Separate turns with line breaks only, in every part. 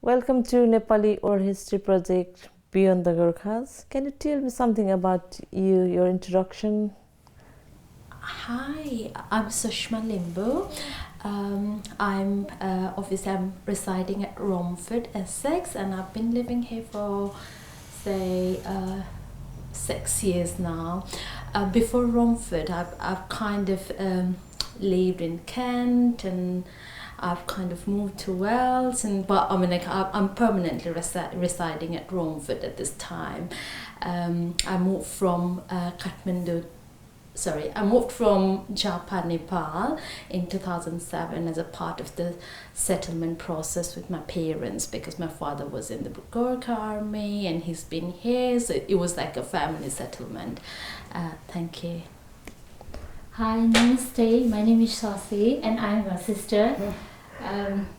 Welcome to Nepali Oral History Project Beyond the Gurkhas. Can you tell me something about you, your introduction?
Hi, I'm Sushma Limbu. I'm residing at Romford, Essex, and I've been living here for say 6 years now. Before Romford, I've kind of lived in Kent, and I've kind of moved to Wales, but I'm permanently residing at Romford at this time. I moved from Japan, Nepal in 2007 as a part of the settlement process with my parents, because my father was in the Gurkha army and he's been here, so it was like a family settlement. Thank you.
Hi, namaste. My name is Shashi and I'm your sister.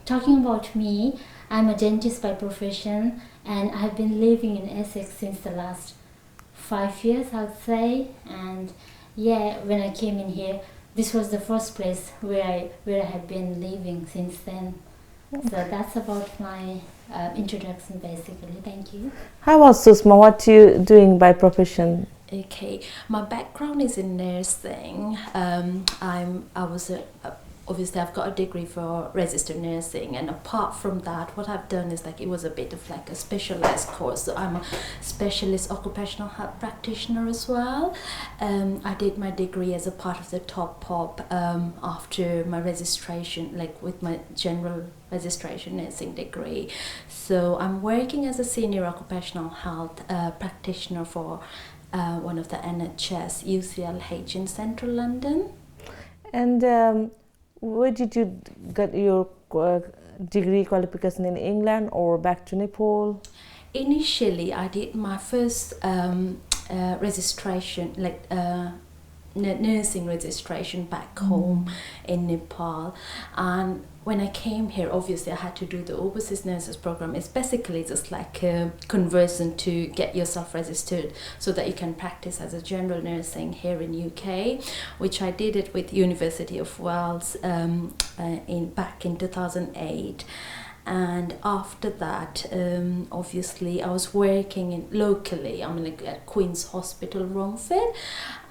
Talking about me, I'm a dentist by profession and I've been living in Essex since the last 5 years, I'd say. And yeah, when I came in here, this was the first place where I had been living since then. So that's about my introduction basically. Thank you.
How about Sushma? What you doing by profession?
Okay, my background is in nursing. Obviously I've got a degree for registered nursing, and apart from that, what I've done is it was a bit of like a specialized course. So I'm a specialist occupational health practitioner as well. I did my degree as a part of the top pop after my registration, like with my general registration nursing degree. So I'm working as a senior occupational health practitioner for one of the NHS UCLH in central London.
And where did you get your degree qualification, in England or back to Nepal?
Initially, I did my first registration, nursing registration back home in Nepal, and when I came here, obviously I had to do the overseas nurses program. It's basically just like a conversion to get yourself registered so that you can practice as a general nursing here in UK, which I did it with University of Wales back in 2008. And after that, obviously I was working locally. At Queen's Hospital, Romford,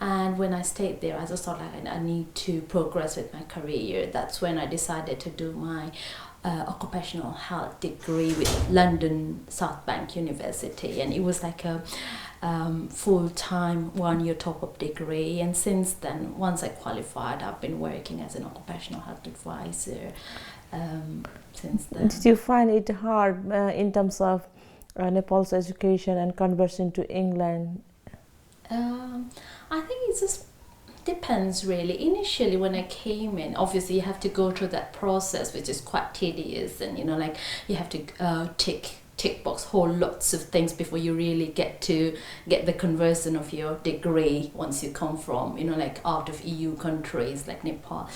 and when I stayed there, I just thought I need to progress with my career. That's when I decided to do my occupational health degree with London South Bank University, and it was like a full-time 1-year top-up degree. And since then, once I qualified, I've been working as an occupational health advisor. Since then.
Did you find it hard in terms of Nepal's education and conversion to England?
I think it just depends really. Initially, when I came in, obviously you have to go through that process, which is quite tedious, and you have to tick box whole lots of things before you really get the conversion of your degree once you come from out of EU countries like Nepal.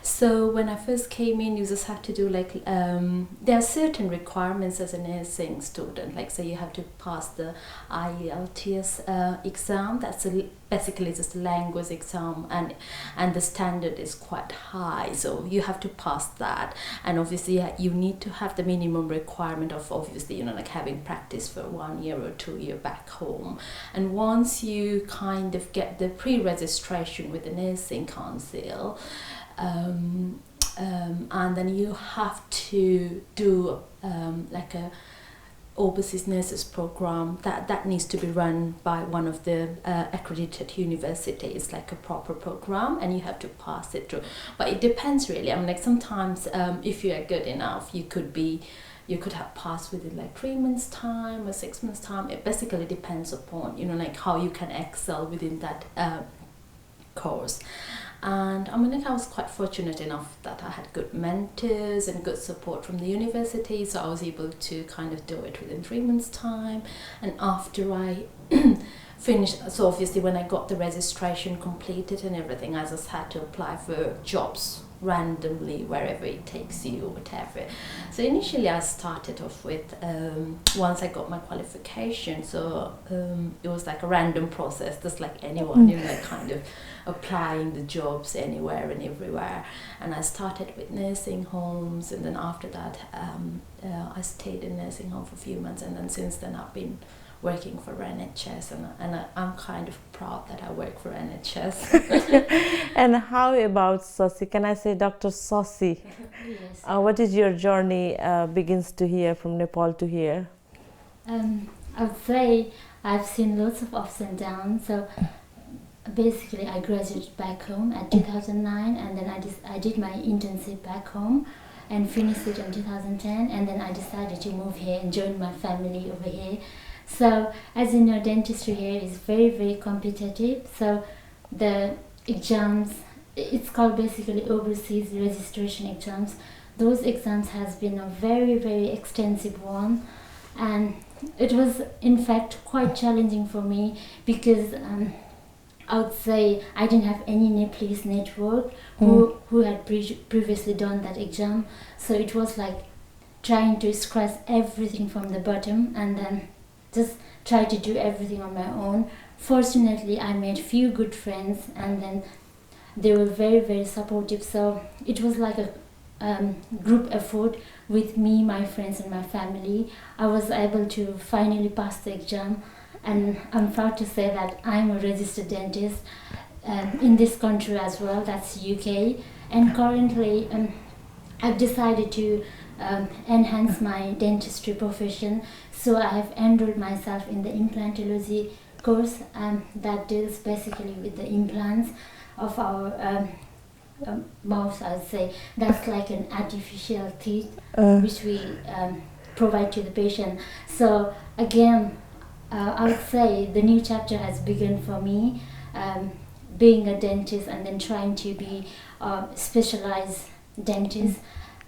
So when I first came in, you just have to do there are certain requirements as a nursing student, so you have to pass the IELTS exam. That's basically just a language exam, and the standard is quite high, so you have to pass that. And obviously you need to have the minimum requirement of obviously having practice for 1 year or 2 years back home. And once you kind of get the pre-registration with the nursing council, and then you have to do a overseas nurses program that needs to be run by one of the accredited universities, like a proper program, and you have to pass it through. But it depends really. Sometimes if you are good enough, you could have passed within 3 months time or 6 months time. It basically depends upon how you can excel within that course. And I was quite fortunate enough that I had good mentors and good support from the university, so I was able to kind of do it within 3 months time. And after I finished, so obviously when I got the registration completed and everything, I just had to apply for jobs randomly wherever it takes you or whatever. So initially I started off with, once I got my qualification, so it was like a random process, just like anyone, you know, kind of applying the jobs anywhere and everywhere. And I started with nursing homes, and then after that I stayed in nursing home for a few months, and then since then I've been working for NHS, and I'm kind of proud that I work for NHS.
And how about Sashi? Can I say Dr. Sashi?
Yes.
What is your journey begins to here, from Nepal to here?
I would say I've seen lots of ups and downs. So basically I graduated back home at 2009, and then I did my internship back home and finished it in 2010, and then I decided to move here and join my family over here. So as you know, dentistry here is very, very competitive. So the exams, it's called basically overseas registration exams. Those exams has been a very, very extensive one, and it was in fact quite challenging for me because I would say I didn't have any Nepalese network who had previously done that exam. So it was like trying to scratch everything from the bottom and then just try to do everything on my own. Fortunately, I made few good friends, and then they were very, very supportive. So it was like a group effort with me, my friends and my family. I was able to finally pass the exam, and I'm proud to say that I'm a registered dentist in this country as well, that's UK. And currently I've decided to enhance my dentistry profession. So I have enrolled myself in the implantology course that deals basically with the implants of our mouth, I would say. That's like an artificial teeth which we provide to the patient. So again, I would say the new chapter has begun for me, being a dentist and then trying to be a specialized dentist.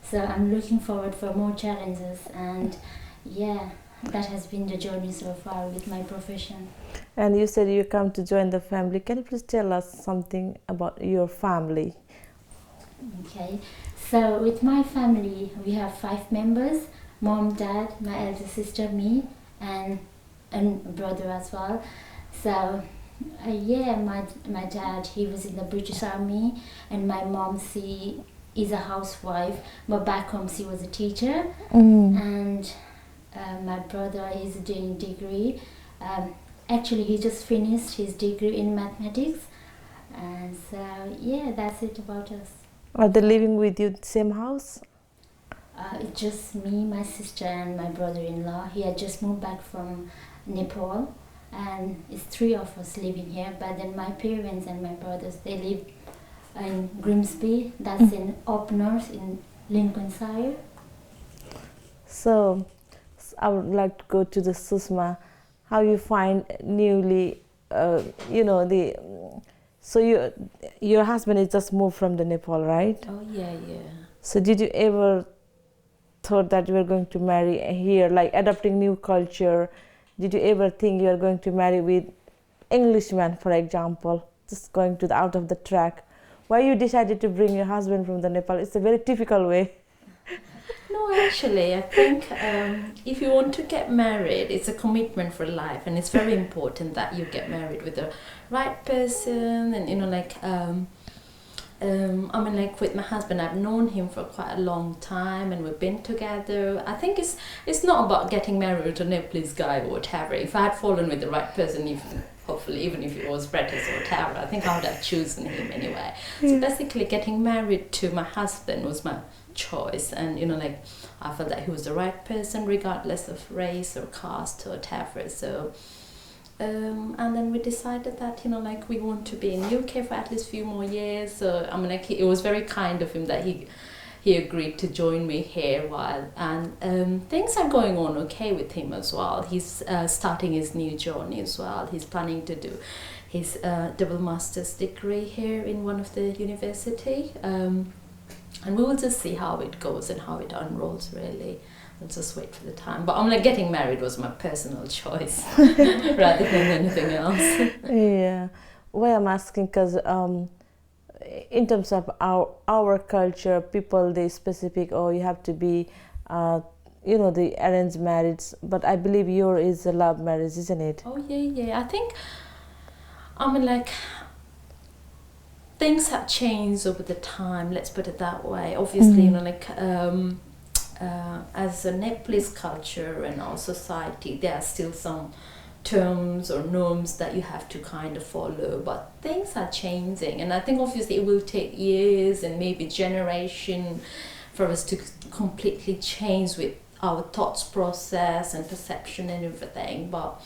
So I'm looking forward for more challenges, and yeah, that has been the journey so far with my profession.
And you said you come to join the family. Can you please tell us something about your family?
Okay, so with my family, we have 5 members: mom, dad, my elder sister, me, and brother as well. So yeah, my dad, he was in the British Army, and my mom, she is a housewife, but back home she was a teacher. And my brother is doing degree. Actually, he just finished his degree in mathematics. And so yeah, that's it about us.
Are they living with you in the same house?
It's just me, my sister, and my brother-in-law. He had just moved back from Nepal, and it's 3 of us living here. But then my parents and my brothers, they live in Grimsby, that's in up north in Lincolnshire.
So I would like to go to the Sushma. How you find newly, so your husband is just moved from the Nepal, right?
Oh yeah.
So did you ever thought that you were going to marry here, like adopting new culture? Did you ever think you are going to marry with Englishman, for example, just going to the out of the track? Why you decided to bring your husband from the Nepal? It's a very typical way.
No, actually, I think if you want to get married, it's a commitment for life, and it's very important that you get married with the right person. And like with my husband, I've known him for quite a long time, and we've been together. I think it's not about getting married to a Nepalese guy or whatever. If I had fallen with the right person, hopefully even if he was British or whatever, I think I would have chosen him anyway. So basically, getting married to my husband was my choice, and I felt that he was the right person regardless of race or caste or whatever. So and then we decided that we want to be in UK for at least a few more years. So it was very kind of him that he agreed to join me here while, and things are going on okay with him as well. He's starting his new journey as well. He's planning to do his double master's degree here in one of the university. And we will just see how it goes and how it unrolls, really. We'll just wait for the time. But getting married was my personal choice rather than anything else.
Yeah. Why I'm asking, because in terms of our culture, people they specific, oh, you have to be the arranged marriage, but I believe your is a love marriage, isn't it?
Oh yeah. I think, I mean, like, things have changed over the time, let's put it that way. Obviously, as a Nepalese culture and our society, there are still some terms or norms that you have to kind of follow, but things are changing, and I think obviously it will take years and maybe generation for us to completely change with our thoughts process and perception and everything. But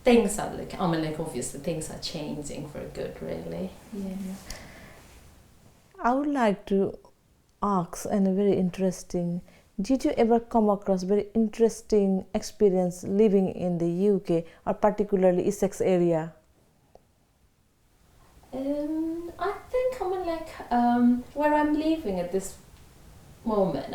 things are obviously things are changing for good, really. Yeah.
I would like to ask, and a very interesting, did you ever come across very interesting experience living in the UK, or particularly Essex area?
I think where I'm living at this moment,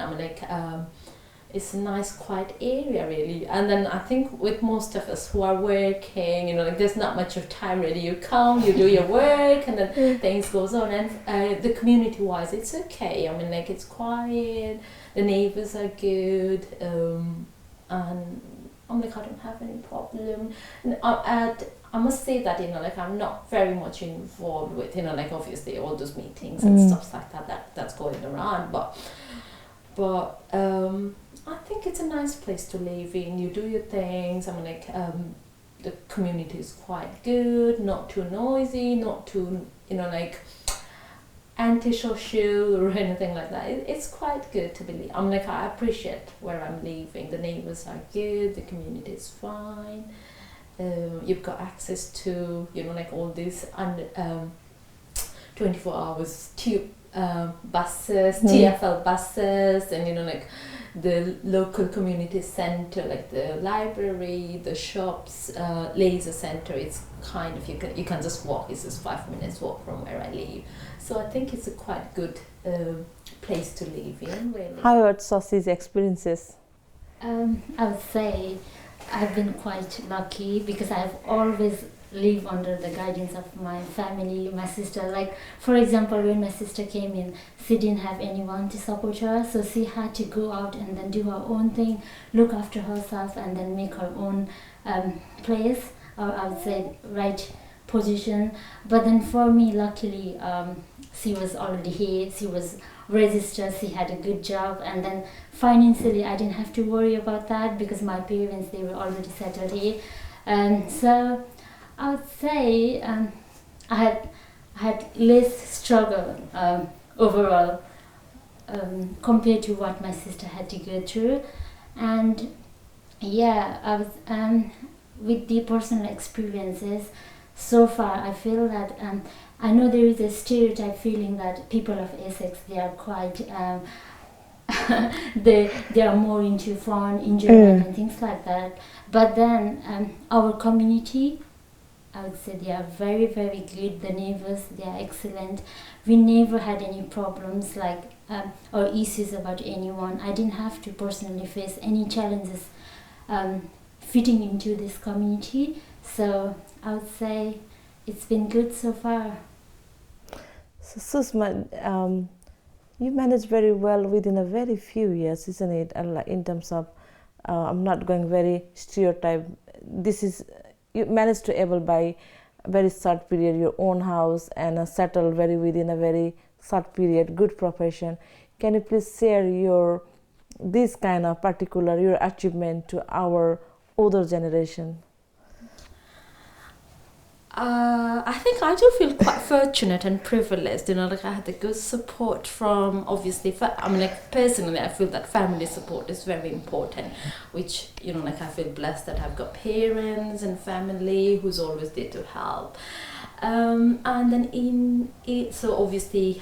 it's a nice quiet area, really. And then I think with most of us who are working, there's not much of time, really. You come, you do your work, and then things goes on. And the community wise, it's okay. It's quiet, the neighbors are good, and I don't have any problem. And I must say that I'm not very much involved with obviously all those meetings and stuff like that's going around, but I think it's a nice place to live in. You do your things. The community is quite good, not too noisy, not too antisocial or anything like that. It's quite good to believe. I appreciate where I'm living. The neighbors are good. The community is fine. You've got access to all these 24 hours tube buses, TFL buses, and the local community center, like the library, the shops, laser center. It's kind of you can just walk. It's just 5 minutes walk from where I live. So I think it's a quite good place to live in, really.
How about Sashi's experiences?
I would say I've been quite lucky because I've always lived under the guidance of my family, my sister. Like, for example, when my sister came in, she didn't have anyone to support her, so she had to go out and then do her own thing, look after herself, and then make her own place, or I would say right position. But then for me, luckily, she was already here, she was registered, she had a good job, and then financially I didn't have to worry about that because my parents, they were already settled here. So I would say I had less struggle overall compared to what my sister had to go through. And yeah, I was with the personal experiences so far, I feel that I know there is a stereotype feeling that people of Essex, they are quite they are more into fun, enjoyment and things like that. But then our community, I would say they are very, very good. The neighbors, they are excellent. We never had any problems or issues about anyone. I didn't have to personally face any challenges fitting into this community. So I would say it's been good so far.
So Sushma, you managed very well within a very few years, isn't it? In terms of, I'm not going very stereotype. This is, you managed to able by a very short period your own house and settle very within a very short period, good profession. Can you please share your this kind of particular your achievement to our older generation?
I think I do feel quite fortunate and privileged. I had the good support from, obviously, personally, I feel that family support is very important, which, I feel blessed that I've got parents and family who's always there to help. And then so obviously,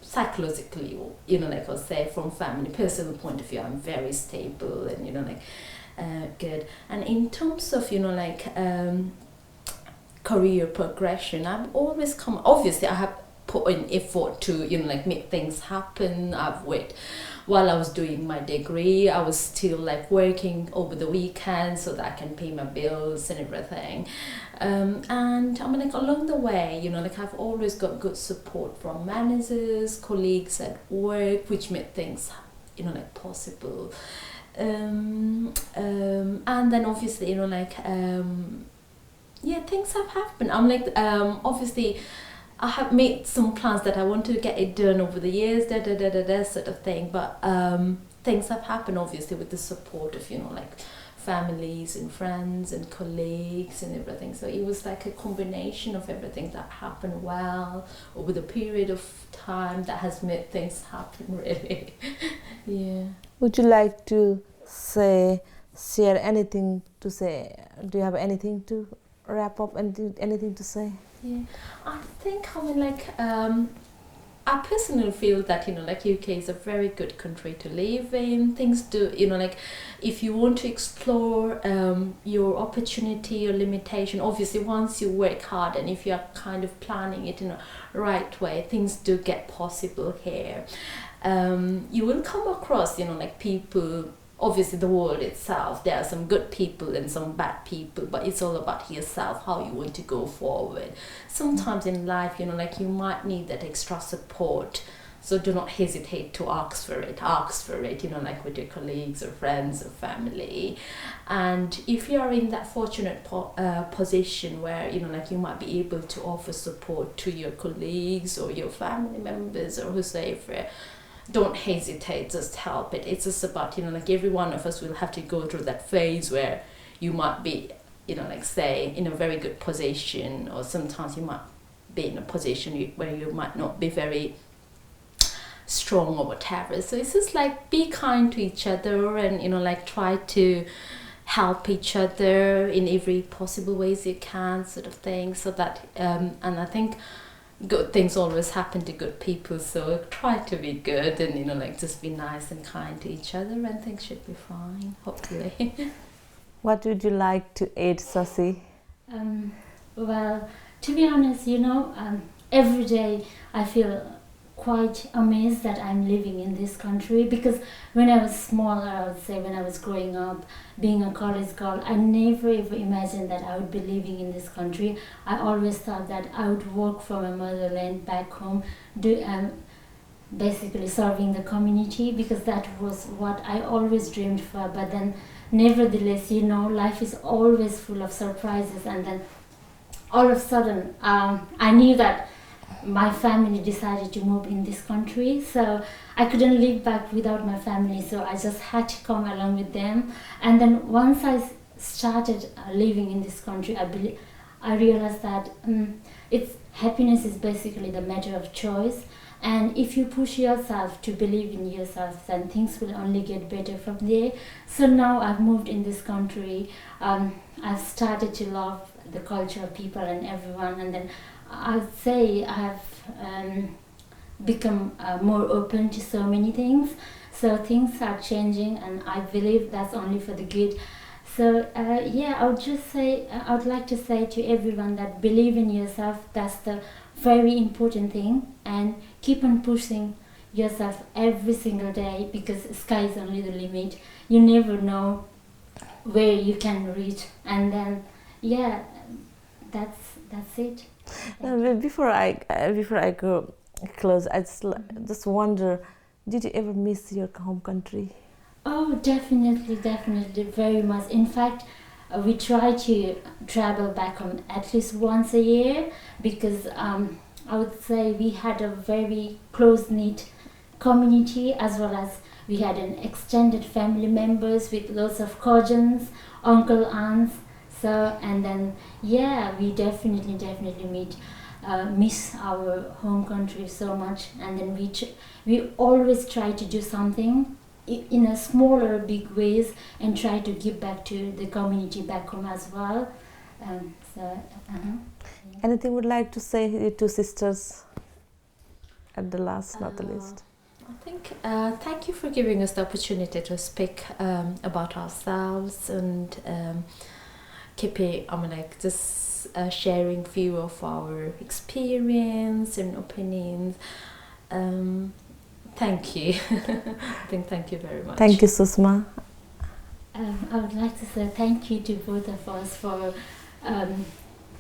psychologically, I would say from family, personal point of view, I'm very stable and, good. And in terms of, career progression, I've always obviously I have put in effort to, you know, like make things happen. I've worked while I was doing my degree. I was still like working over the weekend so that I can pay my bills and everything. And I mean, like along the way, you know, like I've always got good support from managers, colleagues at work, which made things, you know, like possible. And then obviously, you know, like yeah, things have happened. I'm like obviously I have made some plans that I want to get it done over the years, sort of thing. But things have happened obviously with the support of, you know, like families and friends and colleagues and everything. So it was like a combination of everything that happened well over the period of time that has made things happen, really. Yeah.
Would you like to share anything to say? Do you have anything to wrap up and anything to say?
Yeah, I think, I mean, like, I personally feel that, you know, like UK is a very good country to live in. Things do, you know, like if you want to explore your opportunity, your limitation, obviously once you work hard and if you are kind of planning it in a right way, things do get possible here. You will come across, you know, like people, obviously the world itself, there are some good people and some bad people, but it's all about yourself, how you want to go forward. Sometimes in life, you know, like you might need that extra support, so do not hesitate to ask for it, you know, like with your colleagues or friends or family. And if you are in that fortunate position where, you know, like you might be able to offer support to your colleagues or your family members or whoever, don't hesitate, just help it. It's just about, you know, like every one of us will have to go through that phase where you might be, you know, like say in a very good position, or sometimes you might be in a position where you might not be very strong or whatever. So it's just like be kind to each other and, you know, like try to help each other in every possible ways you can, sort of thing. So that and I think good things always happen to good people, so try to be good and, you know, like just be nice and kind to each other and things should be fine, hopefully.
What would you like to add, Sashi?
Well, to be honest, you know, every day I feel quite amazed that I'm living in this country, because when I was smaller, I would say when I was growing up, being a college girl, I never ever imagined that I would be living in this country. I always thought that I would work from my motherland back home, basically serving the community, because that was what I always dreamed for. But then nevertheless, you know, life is always full of surprises, and then all of a sudden I knew that my family decided to move in this country, so I couldn't live back without my family, so I just had to come along with them. And then once I started living in this country, I realized that happiness is basically the matter of choice, and if you push yourself to believe in yourself, then things will only get better from there. So now I've moved in this country, I've started to love the culture of people and everyone, and then I'd say I have become more open to so many things. So things are changing, and I believe that's only for the good. So yeah, I would like to say to everyone that believe in yourself. That's the very important thing, and keep on pushing yourself every single day, because sky is only the limit. You never know where you can reach, and then yeah, that's it.
Before I go close, I just wonder, did you ever miss your home country?
Oh, definitely, very much. In fact, we try to travel back home at least once a year, because I would say we had a very close-knit community, as well as we had an extended family members with lots of cousins, uncle, aunts. So, and then yeah, we definitely miss our home country so much, and then we always try to do something in a smaller big ways and try to give back to the community back home as well.
Anything would like to say to your two sisters at the last, not the least?
I think thank you for giving us the opportunity to speak about ourselves and keeping, just sharing few of our experience and opinions. Thank you. Thank you very much.
Thank you, Sushma.
I would like to say thank you to both of us for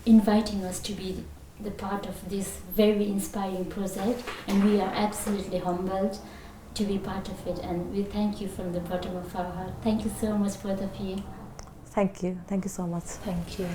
inviting us to be the part of this very inspiring project, and we are absolutely humbled to be part of it, and we thank you from the bottom of our heart. Thank you so much, both of you.
Thank you so much.
Thank you.